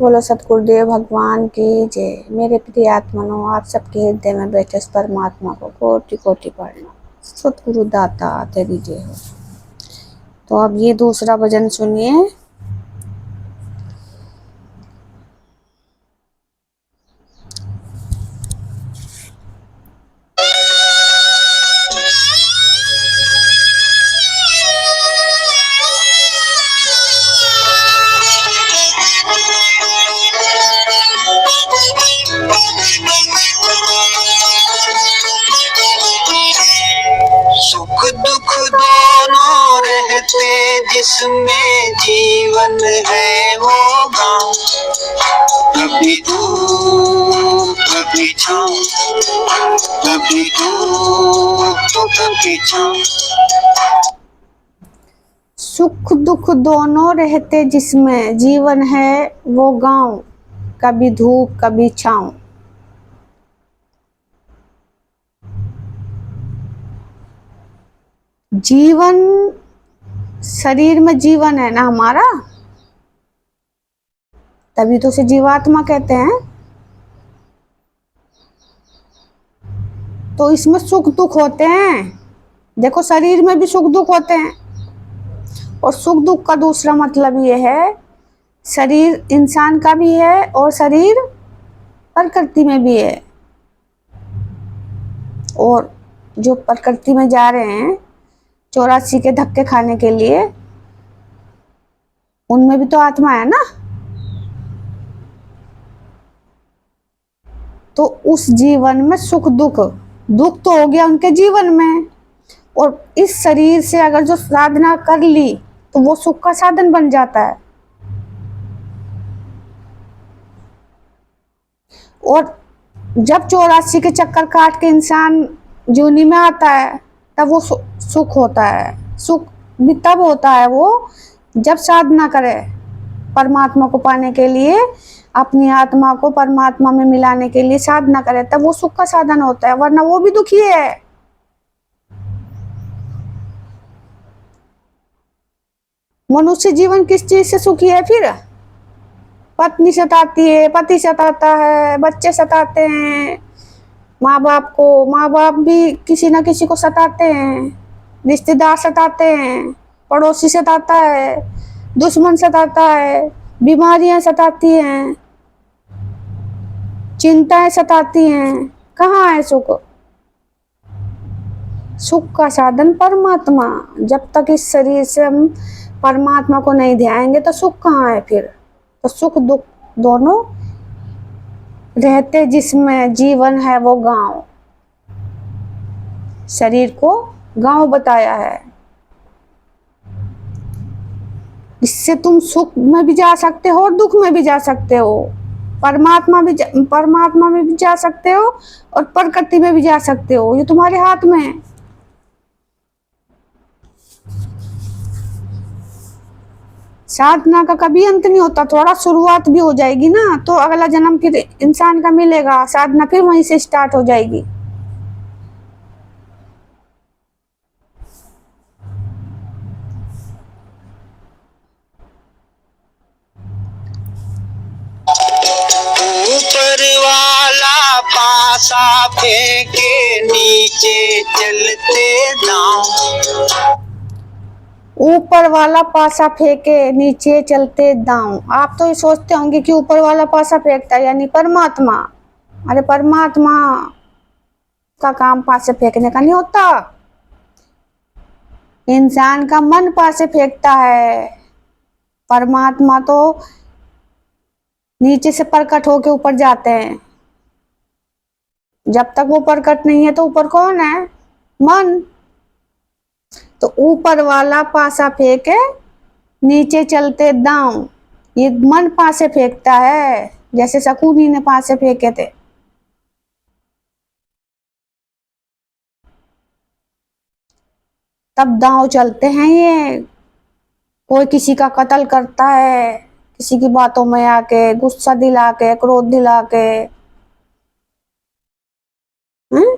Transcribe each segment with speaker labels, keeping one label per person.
Speaker 1: बोलो सतगुरुदेव भगवान की जय। मेरे प्रिय आत्मनो, आप सबके हृदय में बैठे इस परमात्मा को कोटि कोटि प्रणाम। सतगुरु दाता तेरी जय हो। तो अब ये दूसरा भजन सुनिए।
Speaker 2: सुख दुख दोनों रहते जिसमें जीवन है वो गाँव, कभी धूप कभी छाँव, कभी धूप तो कभी छाँव।
Speaker 1: सुख दुख दोनों रहते जिसमें जीवन है वो गाँव, कभी धूप कभी छाँव। जीवन, शरीर में जीवन है ना हमारा, तभी तो उसे जीवात्मा कहते हैं। तो इसमें सुख दुख होते हैं। देखो, शरीर में भी सुख दुख होते हैं। और सुख दुख का दूसरा मतलब ये है, शरीर इंसान का भी है और शरीर प्रकृति में भी है। और जो प्रकृति में जा रहे हैं 84 के धक्के खाने के लिए, उनमें भी तो आत्मा है ना। तो उस जीवन में सुख दुख, दुख तो हो गया उनके जीवन में, और इस शरीर से अगर जो साधना कर ली तो वो सुख का साधन बन जाता है। और जब 84 के चक्कर काट के इंसान जूनी में आता है तब वो सुख होता है। सुख भी तब होता है वो जब साधना करे परमात्मा को पाने के लिए, अपनी आत्मा को परमात्मा में मिलाने के लिए साधना करे, तब वो सुख का साधन होता है, वरना वो भी दुखी है। मनुष्य जीवन किस चीज से सुखी है फिर? पत्नी सताती है, पति सताता है, बच्चे सताते हैं, माँ बाप को, माँ बाप भी किसी न किसी को सताते हैं, रिश्तेदार सताते हैं, पड़ोसी सताता है, दुश्मन सताता है, बीमारियां सताती हैं, चिंताएं सताती हैं। कहाँ है सुख? सुख का साधन परमात्मा। जब तक इस शरीर से हम परमात्मा को नहीं ध्याएंगे तो सुख कहाँ है फिर? तो सुख दुख दोनों रहते जिसमें जीवन है वो गांव। शरीर को गांव बताया है। इससे तुम सुख में भी जा सकते हो और दुख में भी जा सकते हो, परमात्मा में भी जा सकते हो और प्रकृति में भी जा सकते हो। ये तुम्हारे हाथ में है। साधना का कभी अंत नहीं होता। थोड़ा शुरुआत भी हो जाएगी ना तो अगला जन्म फिर इंसान का मिलेगा, साधना फिर वहीं से स्टार्ट हो जाएगी।
Speaker 2: ऊपर वाला पासा फेंके नीचे चलते दांव,
Speaker 1: ऊपर वाला पासा फेंके नीचे चलते दांव। आप तो ये सोचते होंगे कि ऊपर वाला पासा फेंकता है यानी परमात्मा। अरे परमात्मा का काम पासे फेंकने का नहीं होता, इंसान का मन पासे फेंकता है। परमात्मा तो नीचे से प्रकट होके ऊपर जाते हैं। जब तक वो प्रकट नहीं है तो ऊपर कौन है? मन। तो ऊपर वाला पासा फेंके नीचे चलते दांव, ये मन पासे फेंकता है, जैसे शकुनी ने पासे फेंके थे। तब दांव चलते हैं ये। कोई किसी का कत्ल करता है, किसी की बातों में आके, गुस्सा दिला के, क्रोध दिला के, हैं?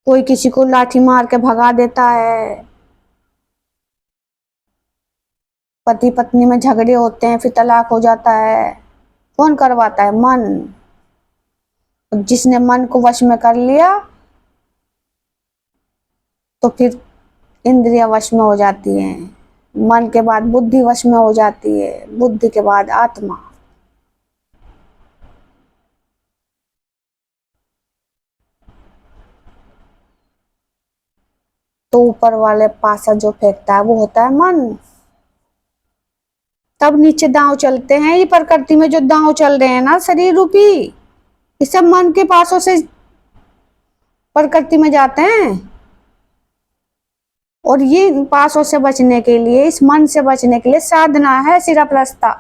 Speaker 1: कोई किसी को लाठी मार के भगा देता है। पति पत्नी में झगड़े होते हैं, फिर तलाक हो जाता है। कौन करवाता है? मन। जिसने मन को वश में कर लिया तो फिर इंद्रियां वश में हो जाती हैं। मन के बाद बुद्धि वश में हो जाती है, बुद्धि के बाद आत्मा। तो ऊपर वाले पासा जो फेंकता है वो होता है मन। तब नीचे दांव चलते हैं। ये प्रकृति में जो दांव चल रहे हैं ना, शरीर रूपी, ये सब मन के पासों से प्रकृति में जाते हैं। और ये पासों से बचने के लिए, इस मन से बचने के लिए साधना है, सिर्फ रास्ता,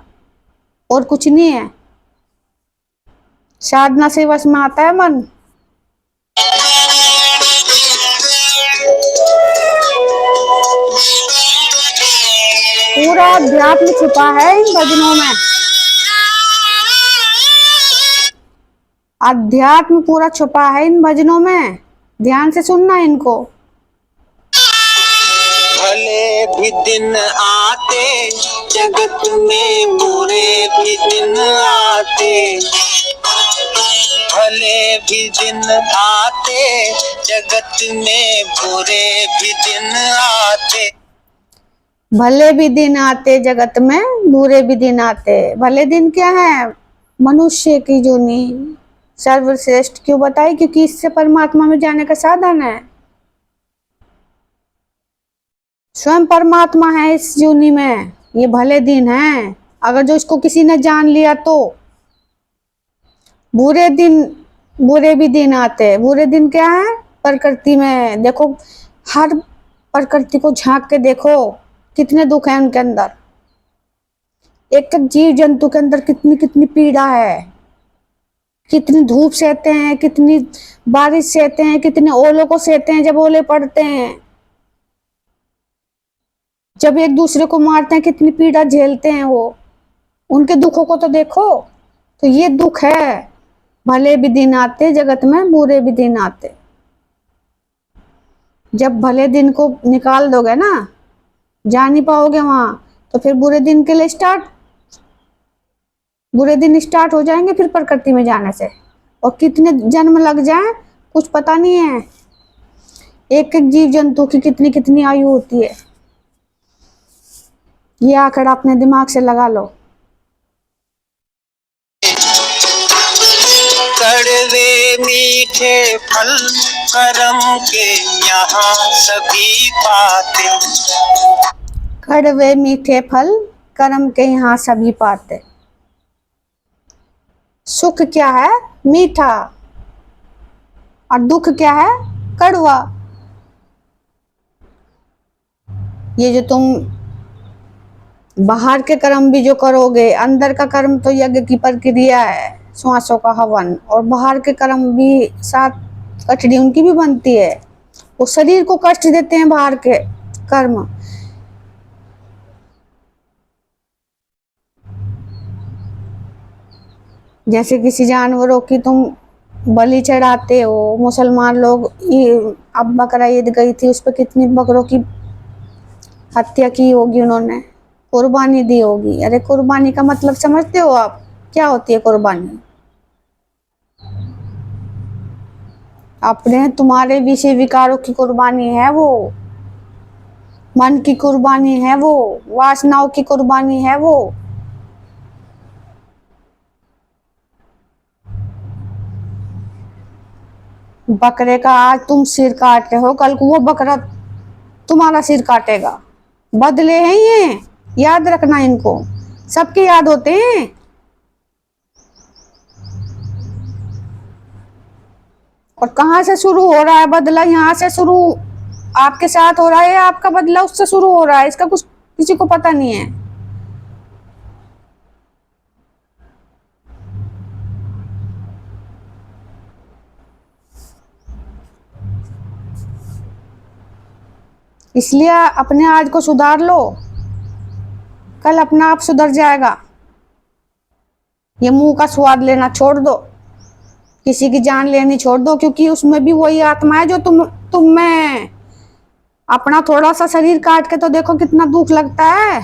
Speaker 1: और कुछ नहीं है। साधना से वश में आता है मन। पूरा अध्यात्म छुपा है इन भजनों में। अध्यात्म पूरा छुपा है इन भजनों में। ध्यान से सुनना इनको।
Speaker 2: भले भी दिन आते जगत में, बुरे भी दिन आते। भले भी दिन आते जगत में, बुरे भी दिन आते।
Speaker 1: भले भी दिन आते जगत में, बुरे भी दिन आते। भले दिन क्या है? मनुष्य की जोनी सर्वश्रेष्ठ क्यों बताई? क्योंकि इससे परमात्मा में जाने का साधन है। स्वयं परमात्मा है इस जोनी में। ये भले दिन है, अगर जो इसको किसी ने जान लिया तो। बुरे दिन, बुरे भी दिन आते। बुरे दिन क्या है? प्रकृति में देखो, हर प्रकृति को झांक के देखो, कितने दुख है उनके अंदर। एक एक जीव जंतु के अंदर कितनी कितनी पीड़ा है। कितनी धूप सहते हैं, कितनी बारिश सहते हैं, कितने ओलों को सहते हैं जब ओले पड़ते हैं। जब एक दूसरे को मारते हैं कितनी पीड़ा झेलते हैं वो। उनके दुखों को तो देखो। तो ये दुख है। भले भी दिन आते जगत में, बुरे भी दिन आते। जब भले दिन को निकाल दोगे ना, जा नहीं पाओगे वहां, तो फिर बुरे दिन के लिए बुरे दिन स्टार्ट हो जाएंगे फिर प्रकृति में जाने से। और कितने जन्म लग जाए कुछ पता नहीं है। एक एक जीव जंतु की कितनी कितनी आयु होती है, ये आंकड़ा अपने दिमाग से लगा लो।
Speaker 2: कड़वे मीठे फल करम के यहाँ सभी पाते।
Speaker 1: कड़वे मीठे फल कर्म के यहाँ सभी पाते। सुख क्या है? मीठा। और दुख क्या है? कड़वा। ये जो तुम बाहर के कर्म भी जो करोगे, अंदर का कर्म तो यज्ञ की प्रक्रिया है, श्वासों का हवन। और बाहर के कर्म भी, 7 कठड़ी उनकी भी बनती है। वो शरीर को कष्ट देते हैं बाहर के कर्म। जैसे किसी जानवरों की तुम बलि चढ़ाते हो। मुसलमान लोग, अब बकरा ईद गई थी, उस पर कितनी बकरों की हत्या की होगी उन्होंने, कुर्बानी दी होगी। अरे कुर्बानी का मतलब समझते हो आप? क्या होती है कुर्बानी? अपने तुम्हारे विषय विकारों की कुर्बानी है वो, मन की कुर्बानी है वो, वासनाओं की कुर्बानी है वो। बकरे का आज तुम सिर काट रहे हो, कल को वो बकरा तुम्हारा सिर काटेगा। बदले हैं ये, याद रखना इनको। सबके याद होते हैं। और कहाँ से शुरू हो रहा है बदला? यहाँ से शुरू आपके साथ हो रहा है, आपका बदला उससे शुरू हो रहा है। इसका कुछ किसी को पता नहीं है। इसलिए अपने आज को सुधार लो, कल अपना आप सुधर जाएगा। ये मुंह का स्वाद लेना छोड़ दो, किसी की जान लेनी छोड़ दो, क्योंकि उसमें भी वही आत्मा है जो तुम में। अपना थोड़ा सा शरीर काट के तो देखो कितना दुख लगता है।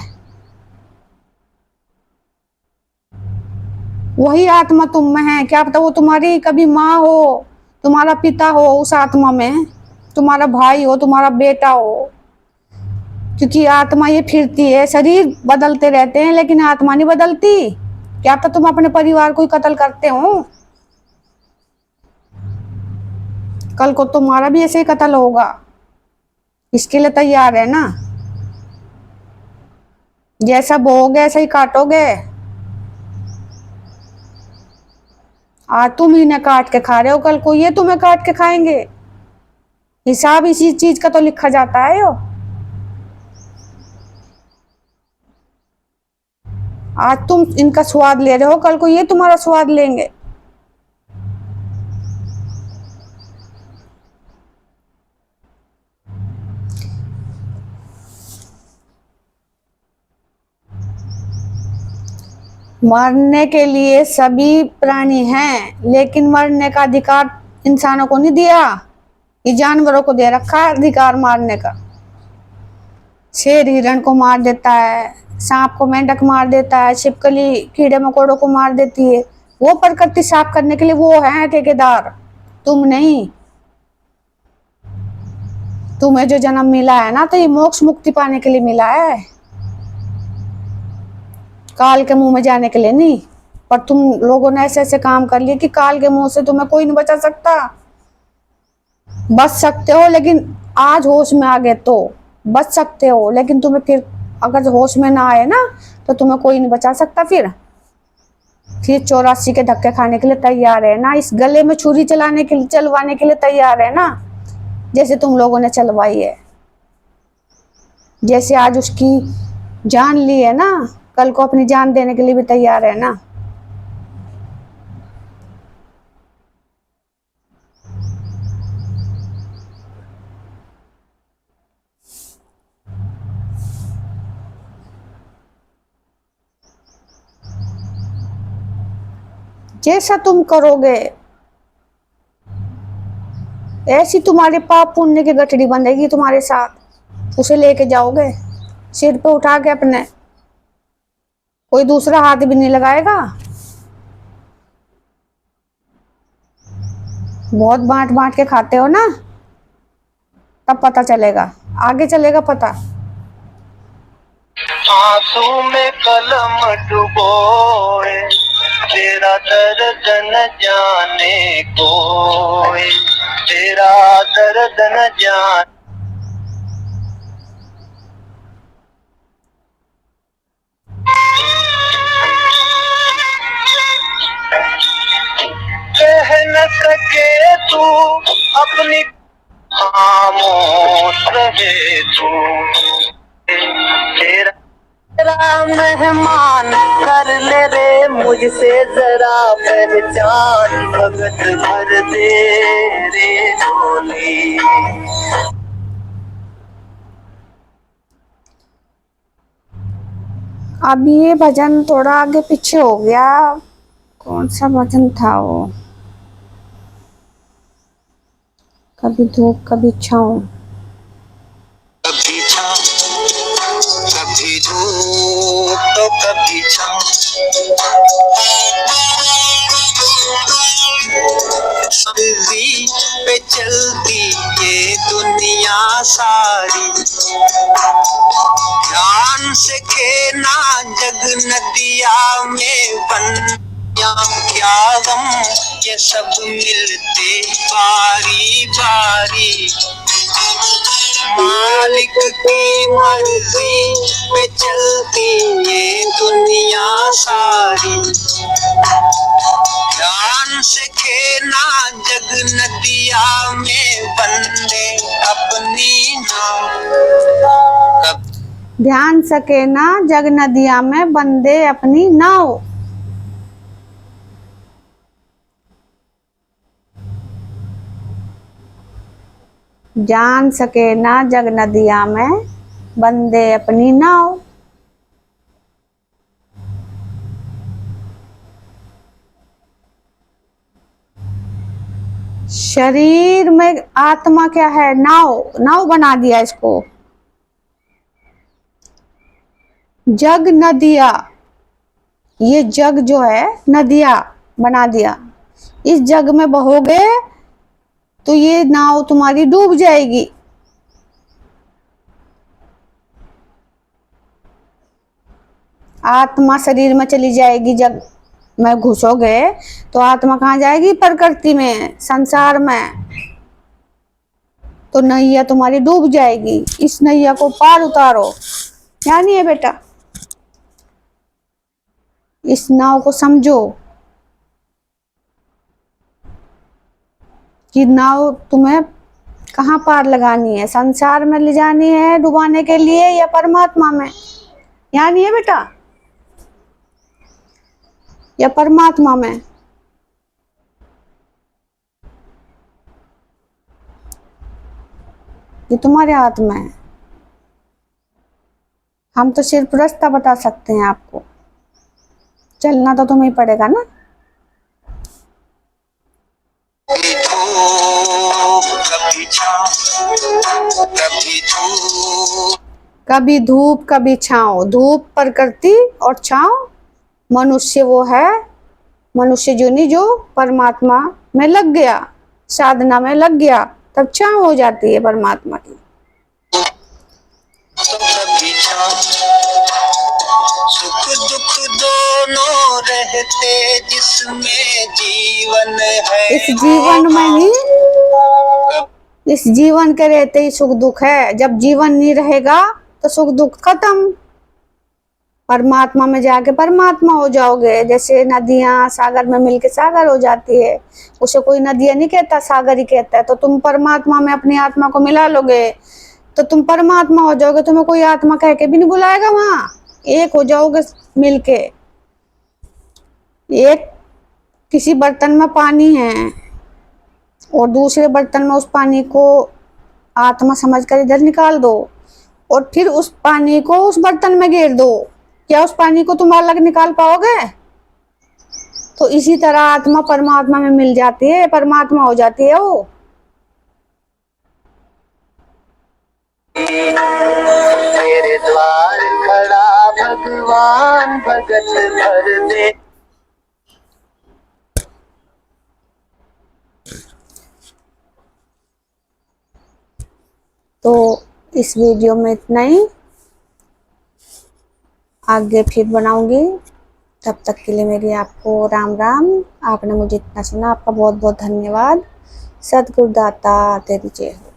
Speaker 1: वही आत्मा तुम में है। क्या पता वो तुम्हारी कभी माँ हो, तुम्हारा पिता हो उस आत्मा में, तुम्हारा भाई हो, तुम्हारा बेटा हो। क्योंकि आत्मा ये फिरती है, शरीर बदलते रहते हैं लेकिन आत्मा नहीं बदलती। क्या पता तुम अपने परिवार को ही कत्ल करते हो, कल को तुम्हारा भी ऐसे ही कत्ल होगा। इसके लिए तैयार है ना, जैसा बोओगे ऐसा ही काटोगे। आज तुम इन्हें काट के खा रहे हो, कल को ये तुम्हें काट के खाएंगे। हिसाब इसी चीज का तो लिखा जाता है यो। आज तुम इनका स्वाद ले रहे हो, कल को ये तुम्हारा स्वाद लेंगे। मरने के लिए सभी प्राणी हैं, लेकिन मरने का अधिकार इंसानों को नहीं दिया, ये जानवरों को दे रखा है अधिकार मारने का। शेर हिरण को मार देता है, सांप को मेंढक मार देता है, छिपकली कीड़े मकोड़ों को मार देती है। वो प्रकृति साफ करने के लिए वो है ठेकेदार, तुम नहीं। तुम्हें जो जन्म मिला है ना, तो ये मोक्ष मुक्ति पाने के लिए मिला है, काल के मुंह में जाने के लिए नहीं। पर तुम लोगों ने ऐसे ऐसे काम कर लिए कि काल के मुंह से तुम्हें कोई नहीं बचा सकता। बच सकते हो, लेकिन आज होश में आ गए तो बच सकते हो, लेकिन तुम्हें फिर अगर होश में ना आए ना, तो तुम्हें कोई नहीं बचा सकता। फिर 84 के धक्के खाने के लिए तैयार है ना, इस गले में छुरी चलवाने के लिए तैयार है ना, जैसे तुम लोगों ने चलवाई है। जैसे आज उसकी जान ली है ना, कल को अपनी जान देने के लिए भी तैयार है ना। जैसा तुम करोगे ऐसी तुम्हारे पाप पुण्य की गठरी बंधेगी तुम्हारे साथ, उसे लेके जाओगे सिर पे उठा के अपने, कोई दूसरा हाथ भी नहीं लगाएगा। बहुत बांट बांट के खाते हो ना, तब पता चलेगा, आगे चलेगा पता।
Speaker 2: आंसू में कलम डुबोए, तेरा दर्द न जाने कोई, तेरा दर्द न जाने। कह न सके तू अपनी, खामोश रहे तू, तेरा तेरा मेहमान कर ले रे मुझसे जरा पहचान, भगत भर दे रे झोली।
Speaker 1: अब ये भजन थोड़ा आगे पीछे हो गया, कौन सा भजन था वो? कभी धूप कभी छाँव।
Speaker 2: कभी छाँव, कभी धूप तो कभी छाँव, सब्जी पे चलती ये दुनिया सारी, ध्यान से खेना जग नदिया में बन, क्या गम ये सब मिलते बारी बारी, मालिक की मर्जी पे चलती ये दुनिया सारी, ध्यान से खेना जग नदिया में बंदे अपनी नाव।
Speaker 1: ध्यान सके ना जग नदिया में बंदे अपनी नाव। जान सके ना जग नदिया में बंदे अपनी नाव। शरीर में आत्मा क्या है? नाव, नाव बना दिया इसको। जग नदिया, ये जग जो है नदियाँ बना दिया, इस जग में बहोगे तो ये नाव तुम्हारी डूब जाएगी। आत्मा शरीर में चली जाएगी, जग में घुसोगे तो आत्मा कहाँ जाएगी? प्रकृति में, संसार में, तो नैया तुम्हारी डूब जाएगी। इस नैया को पार उतारो, यानी है बेटा, इस नाव को समझो कि नाव तुम्हें कहाँ पार लगानी है, संसार में ले जानी है डुबाने के लिए या परमात्मा में, यानी है बेटा, या परमात्मा में। ये तुम्हारे हाथ में है। हम तो सिर्फ रास्ता बता सकते हैं आपको, चलना तो तुम्हें पड़ेगा ना। कभी धूप कभी छाँव, धूप प्रकृति और छाँव मनुष्य, वो है मनुष्य जोनी जो परमात्मा में लग गया, साधना में लग गया, तब छाँव हो जाती है परमात्मा की।
Speaker 2: सुख दुख दोनों रहते जिसमें जीवन है,
Speaker 1: इस जीवन में ही, इस जीवन के रहते ही सुख दुख है। जब जीवन नहीं रहेगा तो सुख दुख खत्म। परमात्मा में जाके परमात्मा हो जाओगे। जैसे नदियां सागर में मिलके सागर हो जाती है, उसे कोई नदियां नहीं कहता, सागर ही कहता है। तो तुम परमात्मा में अपनी आत्मा को मिला लोगे तो तुम परमात्मा हो जाओगे। तुम्हें कोई आत्मा कह के भी नहीं बुलाएगा, वहां एक हो जाओगे मिलके। एक किसी बर्तन में पानी है और दूसरे बर्तन में उस पानी को आत्मा समझकर इधर निकाल दो और फिर उस पानी को उस बर्तन में घेर दो, क्या उस पानी को तुम अलग निकाल पाओगे? तो इसी तरह आत्मा परमात्मा में मिल जाती है, परमात्मा हो जाती है वो।
Speaker 2: मेरे द्वार खड़ा भगवान भगत भर दे।
Speaker 1: तो इस वीडियो में इतना ही, आगे फिर बनाऊंगी। तब तक के लिए मेरी आपको राम राम। आपने मुझे इतना सुना, आपका बहुत बहुत धन्यवाद। सद्गुरुदाता तेरी जय हो।